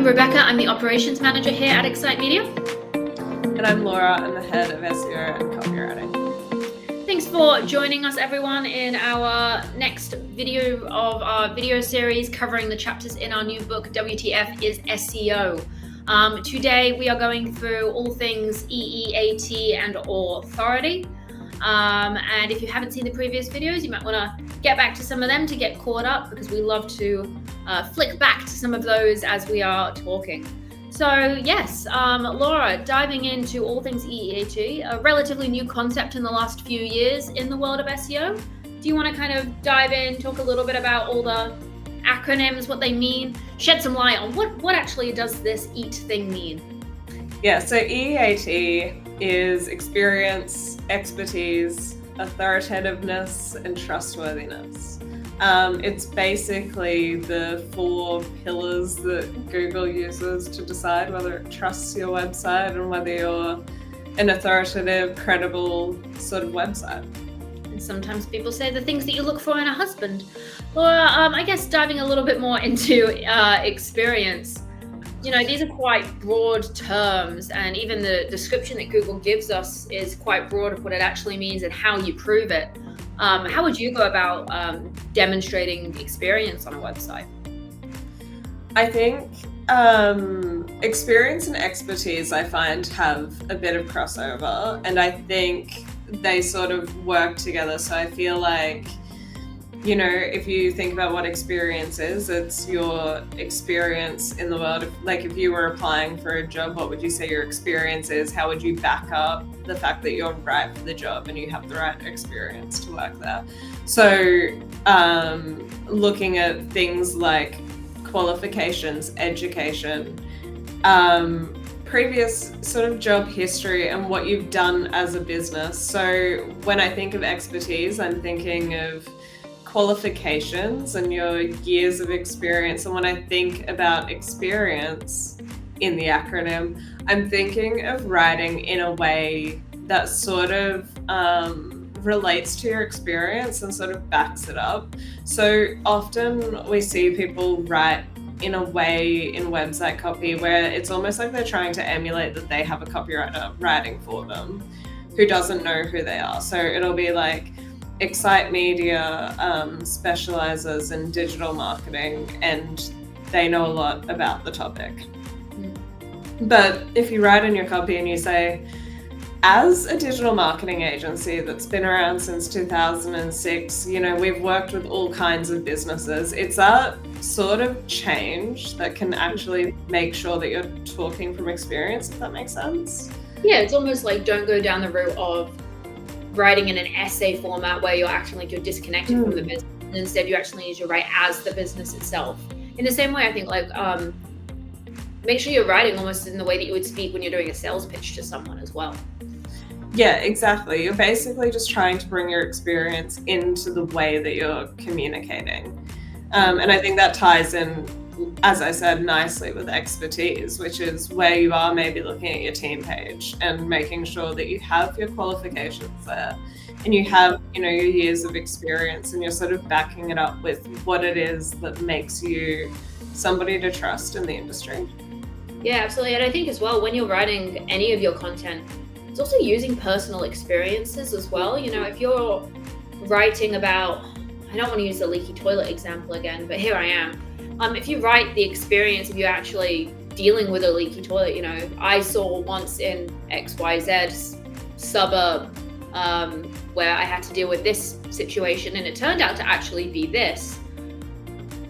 Rebecca. I'm the operations manager here at Excite Media. And I'm Laura. I'm the head of SEO and copywriting. Thanks for joining us, everyone, in our next video of our video series covering the chapters in our new book, WTF is SEO. Today, we are going through all things EEAT and authority. And if you haven't seen the previous videos, you might want to get back to some of them to get caught up, because we love to flick back to some of those as we are talking. So yes, Laura, diving into all things EEAT, a relatively new concept in the last few years in the world of SEO. Do you want to kind of dive in, talk a little bit about all the acronyms, what they mean, shed some light on what actually does this EAT thing mean? Yeah, so EEAT is experience, expertise, authoritativeness, and trustworthiness. It's basically the 4 pillars that Google uses to decide whether it trusts your website and whether you're an authoritative, credible sort of website. And sometimes people say the things that you look for in a husband. Laura, I guess diving a little bit more into experience, you know, these are quite broad terms, and even the description that Google gives us is quite broad of what it actually means and how you prove it. How would you go about demonstrating experience on a website? I think experience and expertise, I find, have a bit of crossover, and I think they sort of work together. So I feel like, you know, if you think about what experience is, it's your experience in the world. Like if you were applying for a job, what would you say your experience is? How would you back up the fact that you're right for the job and you have the right experience to work there? So looking at things like qualifications, education, previous sort of job history, and what you've done as a business. So when I think of expertise, I'm thinking of qualifications and your years of experience. And when I think about experience in the acronym, I'm thinking of writing in a way that sort of relates to your experience and sort of backs it up. So often we see people write in a way in website copy where it's almost like they're trying to emulate that they have a copywriter writing for them who doesn't know who they are. So it'll be like, Excite Media specializes in digital marketing and they know a lot about the topic. But if you write in your copy and you say, as a digital marketing agency that's been around since 2006, you know, we've worked with all kinds of businesses. It's that sort of change that can actually make sure that you're talking from experience, if that makes sense. Yeah, it's almost like don't go down the route of writing in an essay format where you're acting like you're disconnected from the business, and instead you actually need to write as the business itself. In the same way, I think like make sure you're writing almost in the way that you would speak when you're doing a sales pitch to someone as well. Yeah, exactly. You're basically just trying to bring your experience into the way that you're communicating. And I think that ties in, as I said, nicely with expertise, which is where you are maybe looking at your team page and making sure that you have your qualifications there and you have, you know, your years of experience, and you're sort of backing it up with what it is that makes you somebody to trust in the industry. Yeah, absolutely. And I think as well, when you're writing any of your content, it's also using personal experiences as well. You know, if you're writing about, I don't want to use the leaky toilet example again, but here I am. If you write the experience of you actually dealing with a leaky toilet, you know, I saw once in XYZ suburb where I had to deal with this situation and it turned out to actually be this.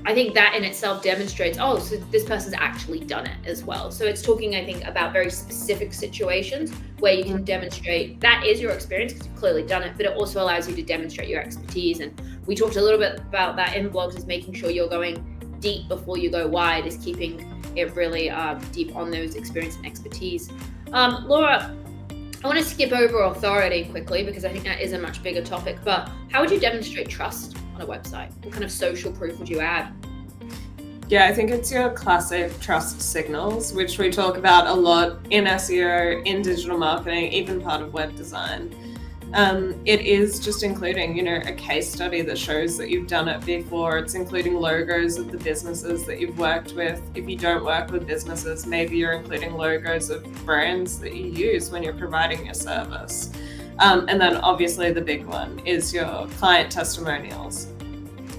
I think that in itself demonstrates, oh, so this person's actually done it as well. So it's talking, I think, about very specific situations where you can demonstrate that is your experience because you've clearly done it, but it also allows you to demonstrate your expertise. And we talked a little bit about that in blogs, is making sure you're going deep before you go wide, is keeping it really deep on those experience and expertise. Laura, I want to skip over authority quickly because I think that is a much bigger topic, but how would you demonstrate trust on a website? What kind of social proof would you add? Yeah, I think it's your classic trust signals, which we talk about a lot in SEO, in digital marketing, even part of web design. It is just including, a case study that shows that you've done it before. It's including logos of the businesses that you've worked with. If you don't work with businesses, maybe you're including logos of brands that you use when you're providing your service. And then obviously the big one is your client testimonials,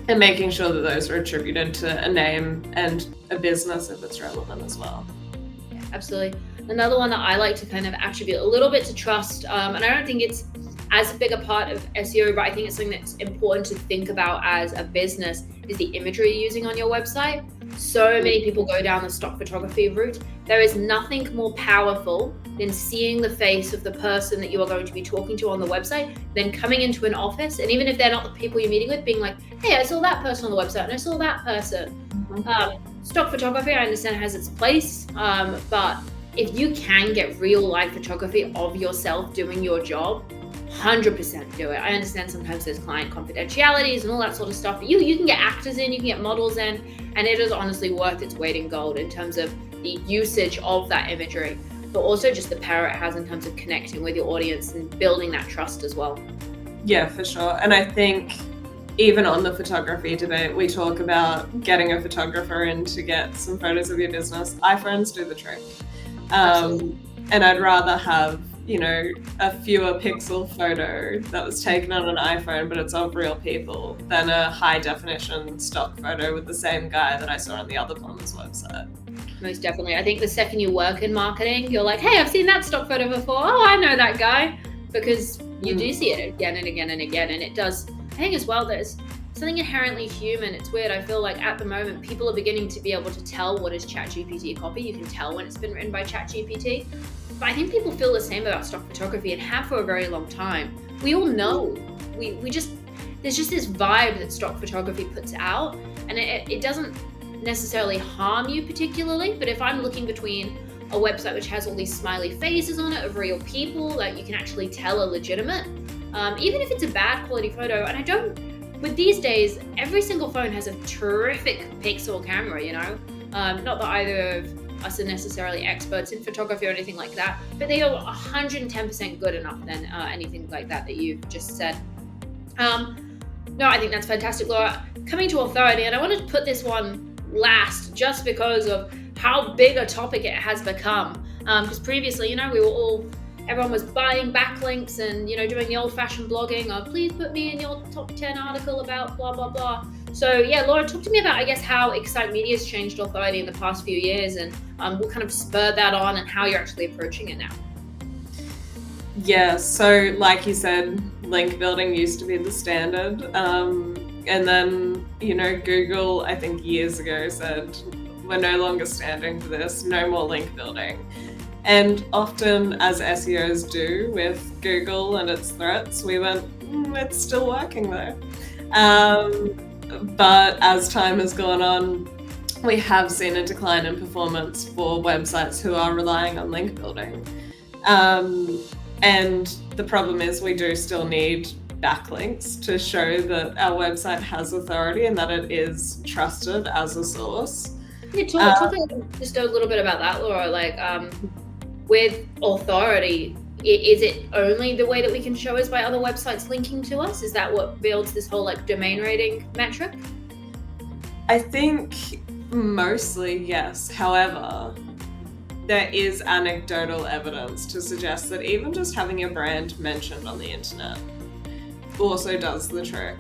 and making sure that those are attributed to a name and a business if it's relevant as well. Yeah, absolutely. Another one that I like to kind of attribute a little bit to trust, and I don't think it's as big a part of SEO, but I think it's something that's important to think about as a business, is the imagery you're using on your website. So many people go down the stock photography route. There is nothing more powerful than seeing the face of the person that you are going to be talking to on the website, then coming into an office, and even if they're not the people you're meeting with, being like, hey, I saw that person on the website and I saw that person. Stock photography, I understand, has its place, but if you can get real life photography of yourself doing your job, 100% do it. I understand sometimes there's client confidentialities and all that sort of stuff, but you can get actors in, you can get models in, and it is honestly worth its weight in gold in terms of the usage of that imagery, but also just the power it has in terms of connecting with your audience and building that trust as well. Yeah, for sure. And I think even on the photography debate, we talk about getting a photographer in to get some photos of your business. iPhones do the trick. And I'd rather have, a fewer pixel photo that was taken on an iPhone, but it's of real people, than a high definition stock photo with the same guy that I saw on the other plumber's website. Most definitely. I think the second you work in marketing, you're like, hey, I've seen that stock photo before. Oh, I know that guy. Because you do see it again and again and again. And it does, I think as well, there's something inherently human. It's weird. I feel like at the moment, people are beginning to be able to tell what is ChatGPT copy. You can tell when it's been written by ChatGPT. But I think people feel the same about stock photography and have for a very long time. We all know. There's just this vibe that stock photography puts out, and it doesn't necessarily harm you particularly. But if I'm looking between a website which has all these smiley faces on it of real people that you can actually tell are legitimate, even if it's a bad quality photo, and with these days, every single phone has a terrific pixel camera, not that either of us are necessarily experts in photography or anything like that, but they are 110% good enough than anything like that you've just said. No, I think that's fantastic, Laura. Coming to authority, and I wanted to put this one last just because of how big a topic it has become. Because previously, everyone was buying backlinks and, doing the old-fashioned blogging of, please put me in your top 10 article about blah, blah, blah. So yeah, Laura, talk to me about, I guess, how Excite Media's changed authority in the past few years, and what kind of spurred that on and how you're actually approaching it now. Yeah, so like you said, link building used to be the standard. And then, Google, I think years ago, said, we're no longer standing for this, no more link building. And often, as SEOs do with Google and its threats, we went, it's still working though. But as time has gone on, we have seen a decline in performance for websites who are relying on link building. And the problem is we do still need backlinks to show that our website has authority and that it is trusted as a source. Yeah, talk just a little bit about that, Laura. With authority, is it only the way that we can show is by other websites linking to us? Is that what builds this whole domain rating metric? I think mostly yes. However, there is anecdotal evidence to suggest that even just having your brand mentioned on the internet also does the trick.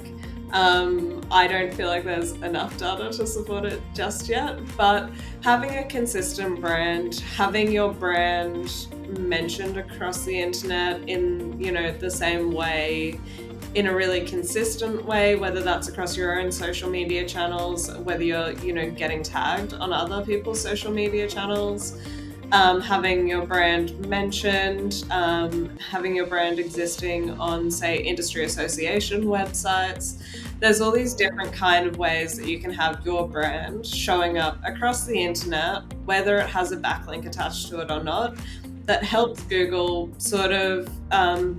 I don't feel like there's enough data to support it just yet, but having a consistent brand, having your brand mentioned across the internet in, the same way, in a really consistent way, whether that's across your own social media channels, whether you're, getting tagged on other people's social media channels, having your brand mentioned, having your brand existing on, say, industry association websites. There's all these different kind of ways that you can have your brand showing up across the internet, whether it has a backlink attached to it or not, that helps Google sort of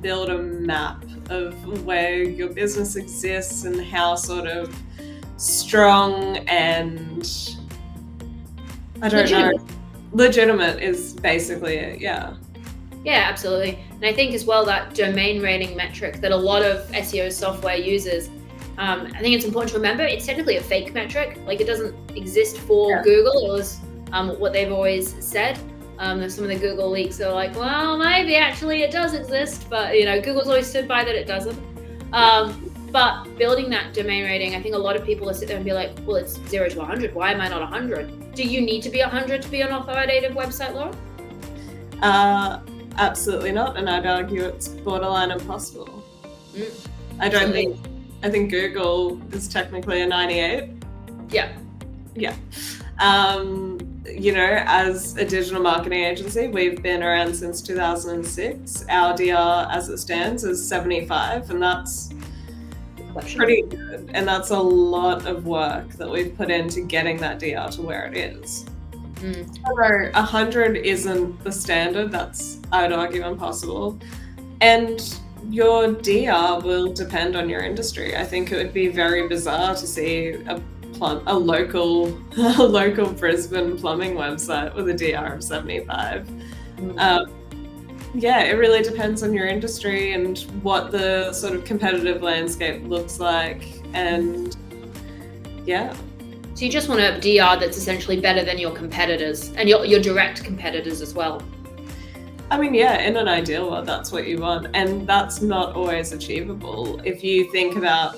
build a map of where your business exists and how sort of strong and, I don't know, legitimate is basically it, yeah. Yeah, absolutely. And I think as well that domain rating metric that a lot of SEO software uses, I think it's important to remember it's technically a fake metric. Like it doesn't exist for Yeah. Google. It was what they've always said. There's some of the Google leaks are like, well, maybe actually it does exist, but Google's always stood by that it doesn't. But building that domain rating, I think a lot of people will sit there and be like, well, it's 0 to 100. Why am I not 100? Do you need to be 100 to be an authoritative website, Laura? Absolutely not, and I'd argue it's borderline impossible. I think Google is technically a 98. Yeah. As a digital marketing agency, we've been around since 2006. Our DR as it stands is 75, and that's pretty good. And that's a lot of work that we've put into getting that DR to where it is. Although 100 isn't the standard, that's, I would argue, impossible. And your DR will depend on your industry. I think it would be very bizarre to see a local Brisbane plumbing website with a DR of 75. It really depends on your industry and what the sort of competitive landscape looks like. And so you just want a DR that's essentially better than your competitors and your direct competitors as well. I mean, in an ideal world, that's what you want. And that's not always achievable. If you think about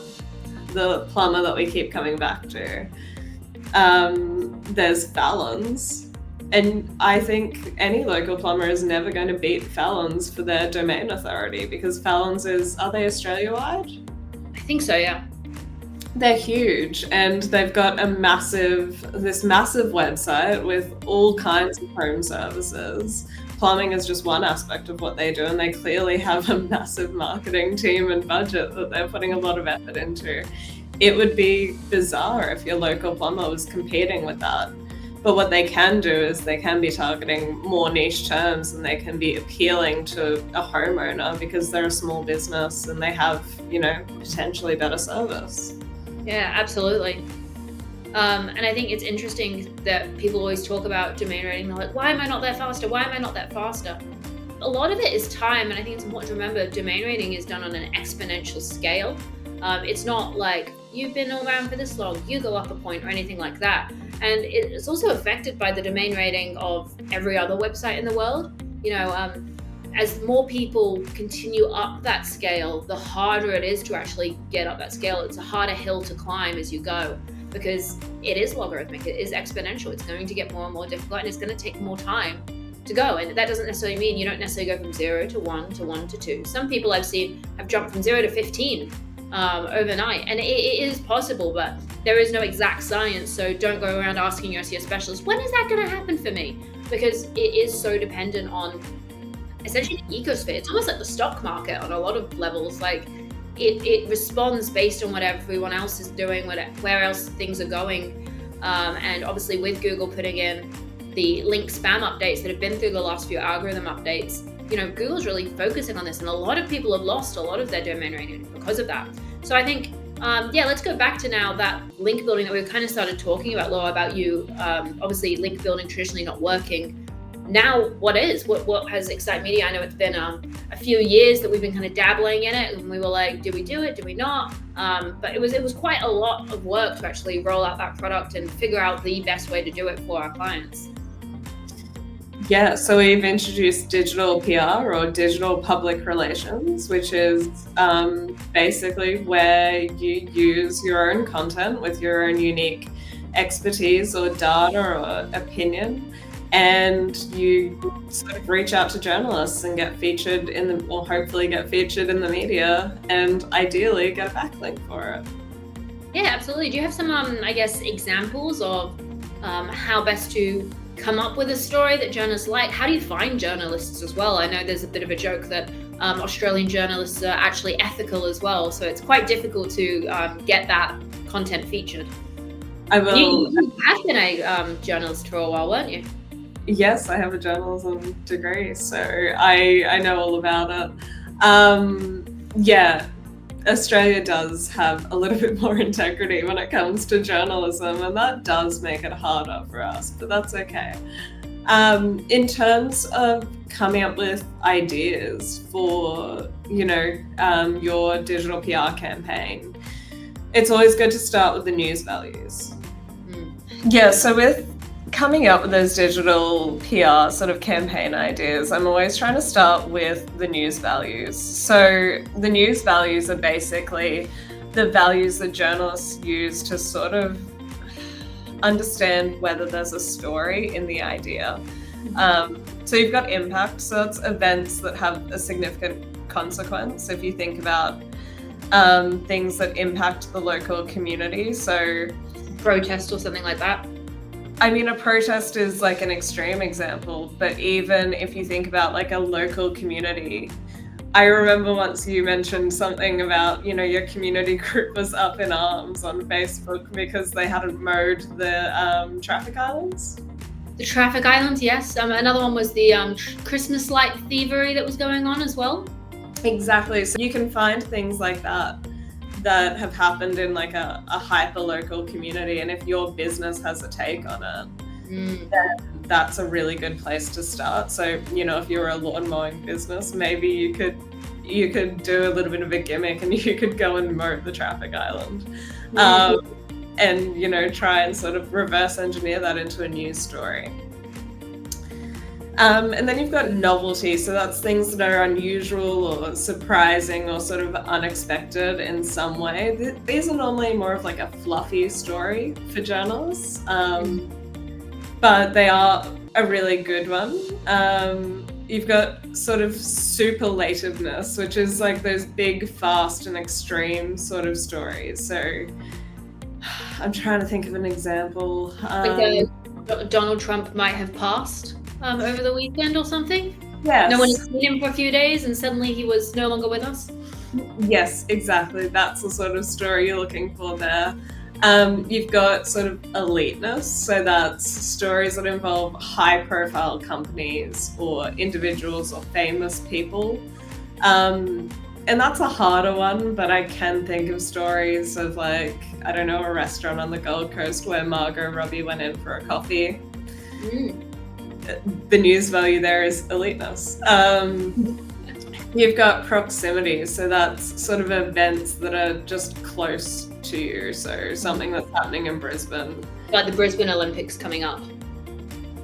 the plumber that we keep coming back to, there's Fallon's. And I think any local plumber is never going to beat Fallon's for their domain authority, because Fallon's are they Australia-wide? I think so, yeah. They're huge, and they've got this massive website with all kinds of home services. Plumbing is just one aspect of what they do, and they clearly have a massive marketing team and budget that they're putting a lot of effort into. It would be bizarre if your local plumber was competing with that. But what they can do is they can be targeting more niche terms, and they can be appealing to a homeowner because they're a small business and they have, potentially better service. Yeah, absolutely. And I think it's interesting that people always talk about domain rating. They're like, why am I not that faster? Why am I not that faster? A lot of it is time. And I think it's important to remember domain rating is done on an exponential scale. It's not like you've been around for this long, you go up a point or anything like that. And it's also affected by the domain rating of every other website in the world. As more people continue up that scale, the harder it is to actually get up that scale. It's a harder hill to climb as you go, because it is logarithmic, it is exponential. It's going to get more and more difficult, and it's going to take more time to go. And that doesn't necessarily mean you don't necessarily go from 0 to 1 to 1 to 2. Some people I've seen have jumped from 0 to 15 overnight, and it is possible, but there is no exact science. So don't go around asking your SEO specialist, when is that going to happen for me? Because it is so dependent on essentially the ecosphere. It's almost like the stock market on a lot of levels. Like it responds based on what everyone else is doing, where else things are going. And obviously with Google putting in the link spam updates that have been through the last few algorithm updates, Google's really focusing on this, and a lot of people have lost a lot of their domain rating because of that. So I think, let's go back to now that link building that we kind of started talking about, Laura, about you, obviously link building traditionally not working. Now, what has Excite Media? I know it's been a few years that we've been kind of dabbling in it, and we were like, did we do it? Did we not? But it was quite a lot of work to actually roll out that product and figure out the best way to do it for our clients. Yeah, so we've introduced digital PR or digital public relations, which is basically where you use your own content with your own unique expertise or data or opinion, and you sort of reach out to journalists and get featured hopefully get featured in the media, and ideally get a backlink for it. Yeah, absolutely. Do you have some, examples of how best to come up with a story that journalists like? How do you find journalists as well? I know there's a bit of a joke that Australian journalists are actually ethical as well, so it's quite difficult to get that content featured. I will. You have been a journalist for a while, weren't you? Yes, I have a journalism degree, so I know all about it. Australia does have a little bit more integrity when it comes to journalism, and that does make it harder for us, but that's okay. In terms of coming up with ideas for, your digital PR campaign, it's always good to start with the news values. Yeah, so with coming up with those digital PR sort of campaign ideas, I'm always trying to start with the news values. So the news values are basically the values that journalists use to sort of understand whether there's a story in the idea. So you've got impact, so that's events that have a significant consequence. If you think about things that impact the local community, so protest or something like that. I mean, a protest is like an extreme example, but even if you think about like a local community, I remember once you mentioned something about, your community group was up in arms on Facebook because they hadn't mowed the traffic islands. The traffic islands, yes. Another one was the Christmas light thievery that was going on as well. Exactly. So you can find things like that have happened in like a hyper-local community, and if your business has a take on it, then that's a really good place to start. So, if you're a lawn mowing business, maybe you could do a little bit of a gimmick and you could go and mow the traffic island. And try and sort of reverse engineer that into a news story. And then you've got novelty, so that's things that are unusual or surprising or sort of unexpected in some way. These are normally more of like a fluffy story for journalists, but they are a really good one. You've got sort of superlativeness, which is like those big, fast and extreme sort of stories. So I'm trying to think of an example. Like Donald Trump might have passed over the weekend or something. Yes. No one had seen him for a few days and suddenly he was no longer with us. Yes, exactly. That's the sort of story you're looking for there. You've got sort of eliteness, so that's stories that involve high-profile companies or individuals or famous people. And that's a harder one, but I can think of stories of like, I don't know, a restaurant on the Gold Coast where Margot Robbie went in for a coffee. The news value there is eliteness. You've got proximity, so that's sort of events that are just close to you. So something that's happening in Brisbane. Like the Brisbane Olympics coming up.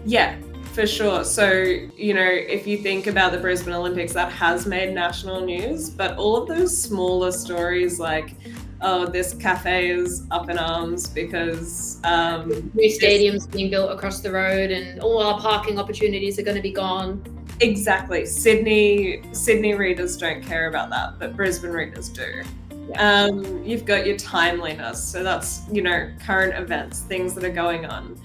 Yeah, for sure. So, if you think about the Brisbane Olympics, that has made national news, but all of those smaller stories like, oh, this cafe is up in arms because new stadiums being built across the road and all our parking opportunities are going to be gone. Exactly. Sydney readers don't care about that, but Brisbane readers do. Yeah. You've got your timeliness, so that's current events, things that are going on.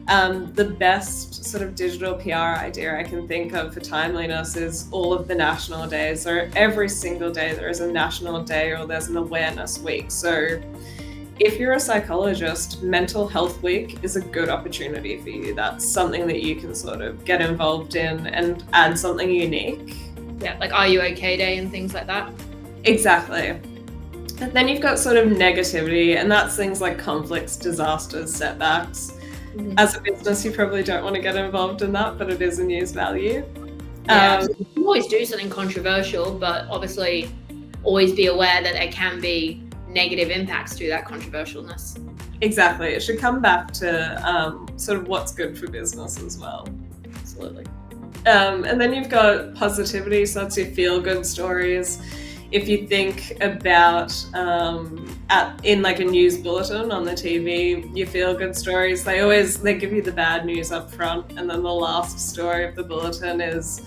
The best sort of digital PR idea I can think of for timeliness is all of the national days, or every single day there is a national day or there's an awareness week. So if you're a psychologist, Mental Health Week is a good opportunity for you. That's something that you can sort of get involved in and add something unique. Yeah, like Are You OK Day and things like that. Exactly. And then you've got sort of negativity, and that's things like conflicts, disasters, setbacks. As a business, you probably don't want to get involved in that, but it is a news value. Yeah, you can always do something controversial, but obviously always be aware that there can be negative impacts to that controversialness. Exactly. It should come back to sort of what's good for business as well. Absolutely. And then you've got positivity, so that's your feel-good stories. If you think about in like a news bulletin on the TV, your feel-good stories, they give you the bad news up front, and then the last story of the bulletin is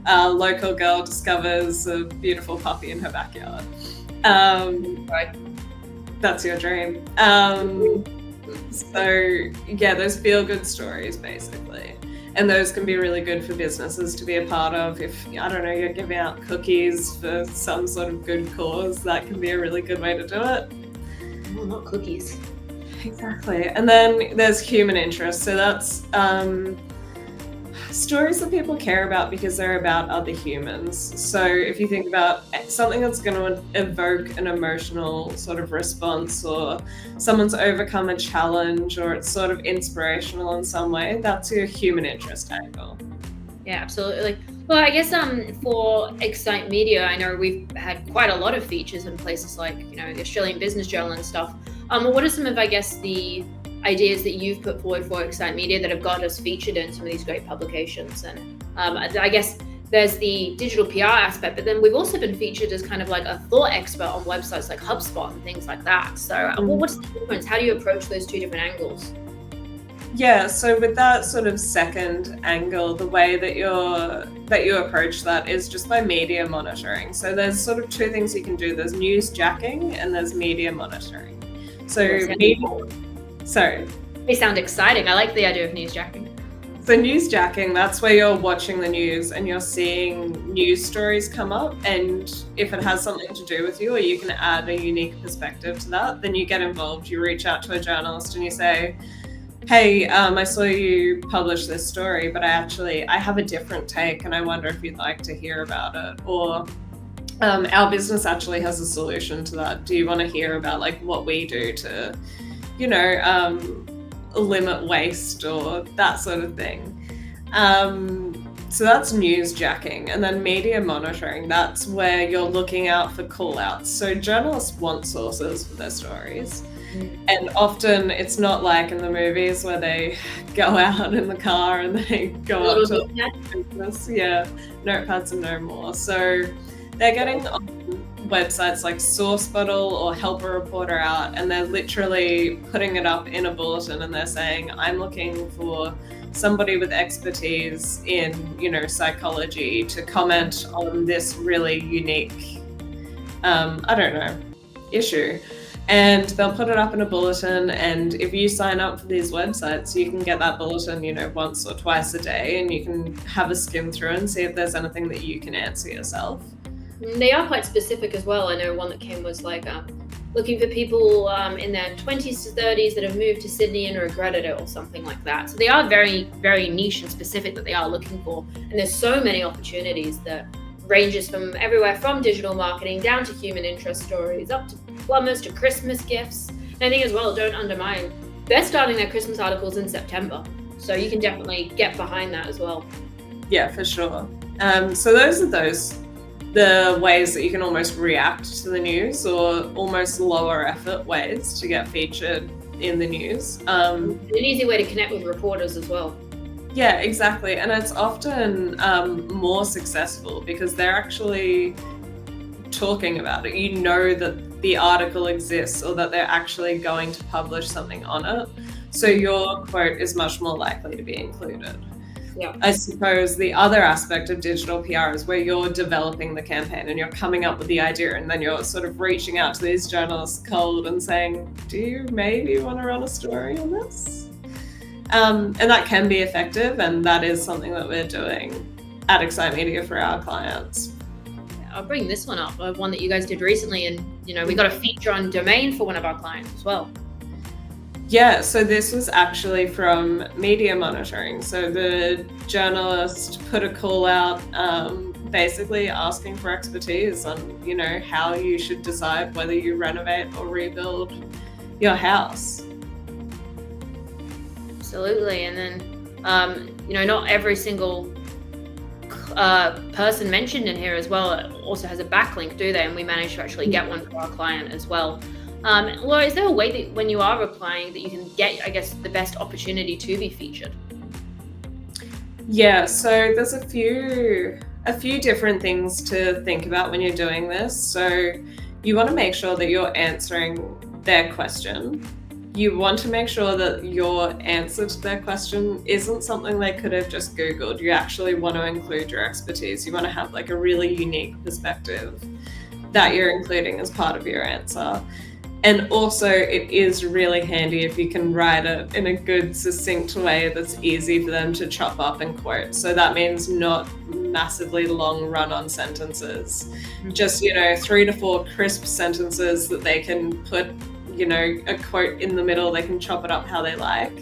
a local girl discovers a beautiful puppy in her backyard. Right. That's your dream. So yeah, those feel-good stories basically. And those can be really good for businesses to be a part of. If, I don't know, you're giving out cookies for some sort of good cause, that can be a really good way to do it. Oh, not cookies. Exactly. And then there's human interest. So that's Stories that people care about because they're about other humans. So if you think about something that's going to evoke an emotional sort of response, or someone's overcome a challenge, or it's sort of inspirational in some way, that's your human interest angle. Yeah, absolutely. Well, I guess for Excite Media, I know we've had quite a lot of features in places like, the Australian Business Journal and stuff. What are some of, I guess, the ideas that you've put forward for Excite Media that have got us featured in some of these great publications? And I guess there's the digital PR aspect, but then we've also been featured as kind of like a thought expert on websites like HubSpot and things like that. So what's the difference? How do you approach those two different angles? Yeah, so with that sort of second angle, the way that you approach that is just by media monitoring. So there's sort of two things you can do. There's news jacking and there's media monitoring. So They sound exciting. I like the idea of news jacking. So news jacking, that's where you're watching the news and you're seeing news stories come up, and if it has something to do with you or you can add a unique perspective to that, then you get involved. You reach out to a journalist and you say, hey, I saw you publish this story, but I have a different take and I wonder if you'd like to hear about it. Or our business actually has a solution to that. Do you want to hear about like what we do to, limit waste or that sort of thing? So that's news jacking. And then media monitoring, that's where you're looking out for call outs. So journalists want sources for their stories. And often it's not like in the movies where they go out in the car and they go up to business. Yeah, notepads and no more. So they're getting on websites like SourceBottle or Help a Reporter Out, and they're literally putting it up in a bulletin and they're saying, I'm looking for somebody with expertise in, psychology to comment on this really unique, issue. And they'll put it up in a bulletin, and if you sign up for these websites, you can get that bulletin, once or twice a day, and you can have a skim through and see if there's anything that you can answer yourself. They are quite specific as well. I know one that came was like looking for people in their 20s to 30s that have moved to Sydney and regretted it or something like that. So they are very, very niche and specific that they are looking for. And there's so many opportunities that ranges from everywhere from digital marketing down to human interest stories, up to plumbers to Christmas gifts. And I think as well, don't undermine, they're starting their Christmas articles in September. So you can definitely get behind that as well. Yeah, for sure. So those are the ways that you can almost react to the news, or almost lower effort ways to get featured in the news. An easy way to connect with reporters as well. Yeah, exactly. And it's often more successful because they're actually talking about it. You know that the article exists or that they're actually going to publish something on it. So your quote is much more likely to be included. Yeah. I suppose the other aspect of digital PR is where you're developing the campaign and you're coming up with the idea, and then you're sort of reaching out to these journalists cold and saying, do you maybe want to run a story on this? And that can be effective, and that is something that we're doing at Excite Media for our clients. I'll bring this one up, one that you guys did recently, and we got a feature on domain for one of our clients as well. Yeah, so this was actually from media monitoring. So the journalist put a call out basically asking for expertise on, how you should decide whether you renovate or rebuild your house. Absolutely. And then, not every single person mentioned in here as well also has a backlink, do they? And we managed to actually get one for our client as well. Laura, is there a way that when you are replying that you can get, I guess, the best opportunity to be featured? Yeah, so there's a few different things to think about when you're doing this. So you want to make sure that you're answering their question. You want to make sure that your answer to their question isn't something they could have just Googled. You actually want to include your expertise. You want to have like a really unique perspective that you're including as part of your answer. And also, it is really handy if you can write it in a good, succinct way that's easy for them to chop up and quote. So that means not massively long run-on sentences, just, 3 to 4 crisp sentences that they can put, a quote in the middle. They can chop it up how they like,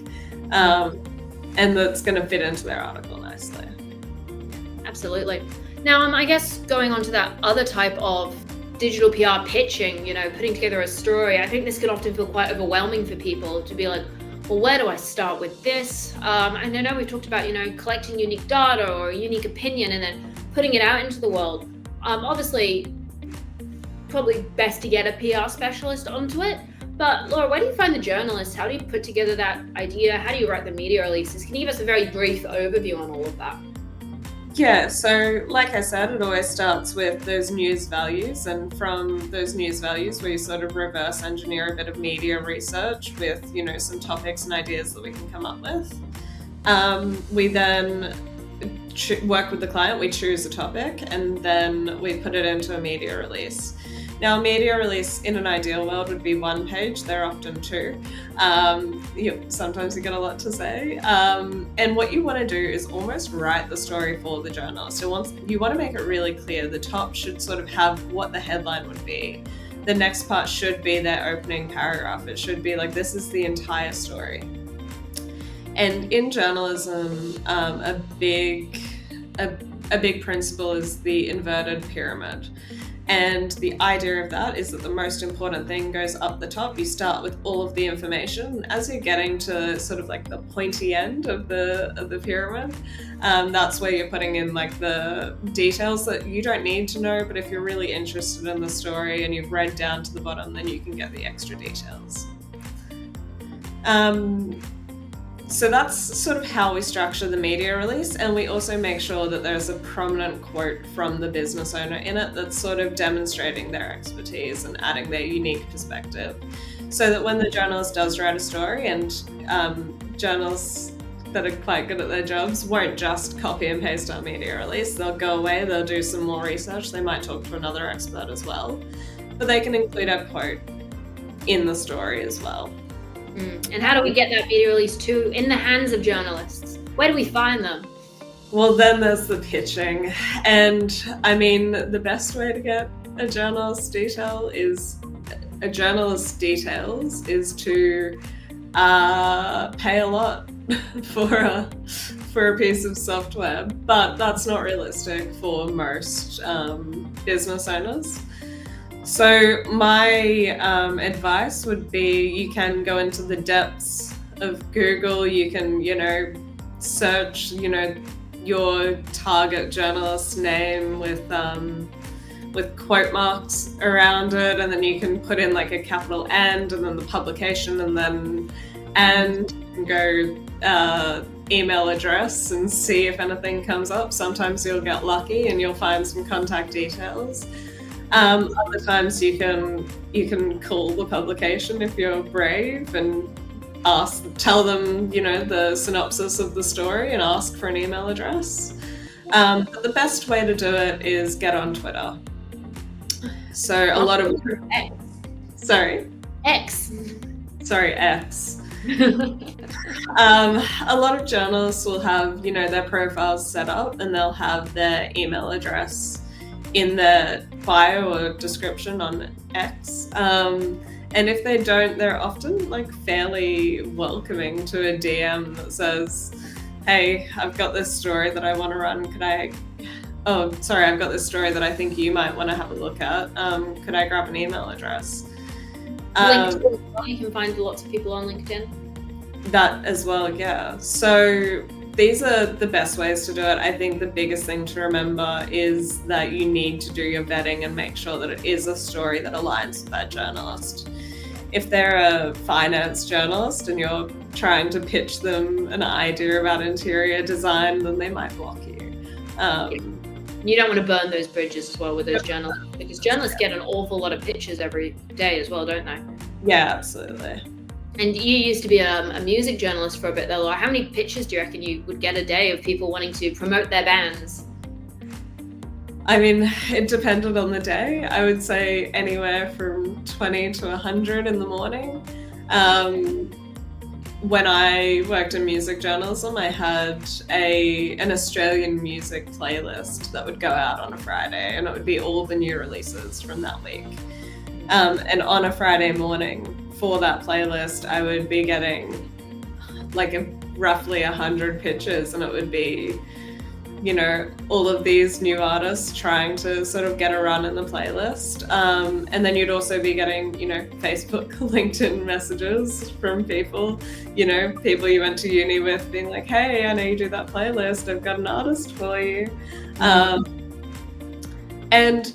and that's going to fit into their article nicely. nicely. Absolutely. Now, I guess going on to that other type of digital PR pitching, putting together a story, I think this can often feel quite overwhelming for people to be like, well, where do I start with this? And I know we've talked about, collecting unique data or a unique opinion and then putting it out into the world. Obviously, probably best to get a PR specialist onto it. But Laura, where do you find the journalists? How do you put together that idea? How do you write the media releases? Can you give us a very brief overview on all of that? Yeah, so like I said, it always starts with those news values, and from those news values we sort of reverse engineer a bit of media research with, some topics and ideas that we can come up with. We then work with the client, we choose a topic, and then we put it into a media release. Now, a media release in an ideal world would be 1 page. They're often 2. Sometimes you get a lot to say. And what you want to do is almost write the story for the journalist. So you want to make it really clear. The top should sort of have what the headline would be. The next part should be their opening paragraph. It should be like, this is the entire story. And in journalism, a big principle is the inverted pyramid. And the idea of that is that the most important thing goes up the top. You start with all of the information. As you're getting to sort of like the pointy end of the pyramid, that's where you're putting in like the details that you don't need to know, but if you're really interested in the story and you've read down to the bottom, then you can get the extra details. So that's sort of how we structure the media release, and we also make sure that there's a prominent quote from the business owner in it that's sort of demonstrating their expertise and adding their unique perspective, so that when the journalist does write a story, and journalists that are quite good at their jobs won't just copy and paste our media release. They'll go away, they'll do some more research, they might talk to another expert as well, but they can include a quote in the story as well. And how do we get that media release in the hands of journalists? Where do we find them? Well, then there's the pitching. And I mean, the best way to get a journalist's details is to pay a lot for a piece of software, but that's not realistic for most business owners. So my advice would be, you can go into the depths of Google, you can, search, your target journalist's name with quote marks around it, and then you can put in like a capital "and" and then the publication, and then go email address and see if anything comes up. Sometimes you'll get lucky and you'll find some contact details. Other times you can call the publication if you're brave and tell them, the synopsis of the story and ask for an email address. But the best way to do it is get on Twitter. So a lot of X. Sorry. X. Sorry, X. A lot of journalists will have, their profiles set up, and they'll have their email address in their bio or description on X. And if they don't, they're often like fairly welcoming to a DM that says, hey, I've got this story that I want to run. I've got this story that I think you might want to have a look at. Could I grab an email address? LinkedIn, you can find lots of people on LinkedIn. That as well, yeah. So these are the best ways to do it. I think the biggest thing to remember is that you need to do your vetting and make sure that it is a story that aligns with that journalist. If they're a finance journalist and you're trying to pitch them an idea about interior design, then they might block you. You don't want to burn those bridges as well with those journalists, because journalists get an awful lot of pitches every day as well, don't they? Yeah, absolutely. And you used to be a music journalist for a bit there, Laura. How many pitches do you reckon you would get a day of people wanting to promote their bands? I mean, it depended on the day. I would say anywhere from 20 to 100 in the morning. When I worked in music journalism, I had an Australian music playlist that would go out on a Friday, and it would be all the new releases from that week. And on a Friday morning for that playlist, I would be getting like roughly 100 pitches, and it would be all of these new artists trying to sort of get a run in the playlist. And then you'd also be getting, Facebook, LinkedIn messages from people, people you went to uni with being like, hey, I know you do that playlist. I've got an artist for you. And,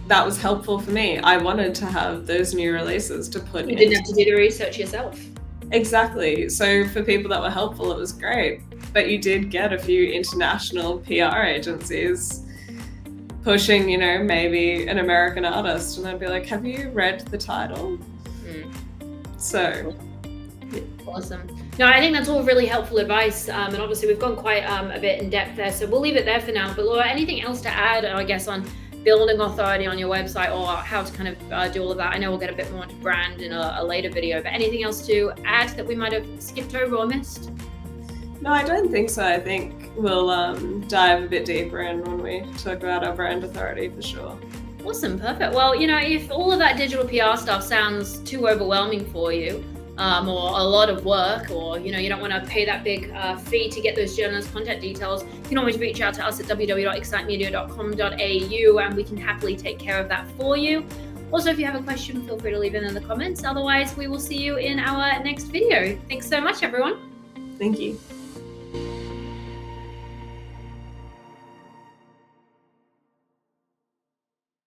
that was helpful for me. I wanted to have those new releases to put in. You didn't have to do the research yourself. Exactly. So for people that were helpful, it was great. But you did get a few international PR agencies pushing, maybe an American artist, and they'd be like, have you read the title? So awesome. No, I think that's all really helpful advice. And obviously we've gone quite a bit in depth there, so we'll leave it there for now. But Laura, anything else to add, I guess, on building authority on your website, or how to kind of do all of that? I know we'll get a bit more into brand in a later video, but anything else to add that we might have skipped over or missed? No, I don't think so. I think we'll dive a bit deeper in when we talk about our brand authority for sure. Awesome, perfect. Well, if all of that digital PR stuff sounds too overwhelming for you, or a lot of work, or you don't want to pay that big fee to get those journalist contact details, you can always reach out to us at www.excitemedia.com.au, and we can happily take care of that for you. Also, if you have a question, feel free to leave it in the comments. Otherwise, we will see you in our next video. Thanks so much, everyone. Thank you.